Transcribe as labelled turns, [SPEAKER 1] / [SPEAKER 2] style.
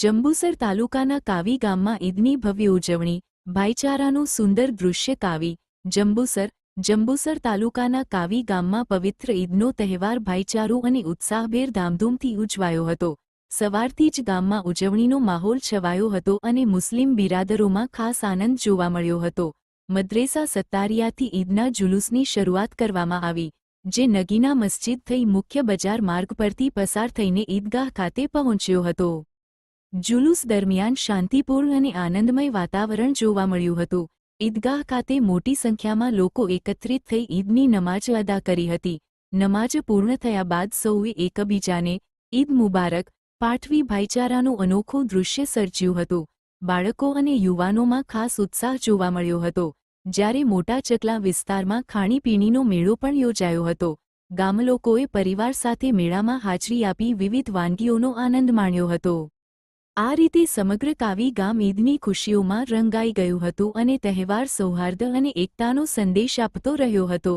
[SPEAKER 1] જંબુસર તાલુકાના કાવી ગામમાં ઈદની ભવ્ય ઉજવણી, ભાઈચારાનું સુંદર દૃશ્ય કાવી, જંબુસર તાલુકાના કાવી ગામમાં પવિત્ર ઈદનો તહેવાર ભાઈચારો અને ઉત્સાહભેર ધામધૂમથી ઉજવાયો હતો. સવારથી જ ગામમાં ઉજવણીનો માહોલ છવાયો હતો અને મુસ્લિમ બિરાદરોમાં ખાસ આનંદ જોવા મળ્યો હતો. મદ્રેસા સત્તારિયાથી ઈદના જુલુસની શરૂઆત કરવામાં આવી, જે નગીના મસ્જિદ થઈ મુખ્ય બજાર માર્ગ પરથી પસાર થઈને ઈદગાહ ખાતે પહોંચ્યો હતો. જુલુસ દરમિયાન શાંતિપૂર્ણ અને આનંદમય વાતાવરણ જોવા મળ્યું હતું. ઈદગાહ ખાતે મોટી સંખ્યામાં લોકો એકત્રિત થઈ ઈદની નમાજ અદા કરી હતી. નમાજ પૂર્ણ થયા બાદ સૌએ એકબીજાને ઈદ મુબારક પાઠવી ભાઈચારાનું અનોખું દૃશ્ય સર્જ્યું હતું. બાળકો અને યુવાનોમાં ખાસ ઉત્સાહ જોવા મળ્યો હતો. જ્યારે મોટા ચકલા વિસ્તારમાં ખાણીપીણીનો મેળો પણ યોજાયો હતો. ગામલોકોએ પરિવાર સાથે મેળામાં હાજરી આપી વિવિધ વાનગીઓનો આનંદ માણ્યો હતો. આ રીતે સમગ્ર કાવી ગામ ઈદની ખુશીઓમાં રંગાઈ ગયું હતું અને તહેવાર સૌહાર્દ અને એકતાનો સંદેશ આપતો રહ્યો હતો.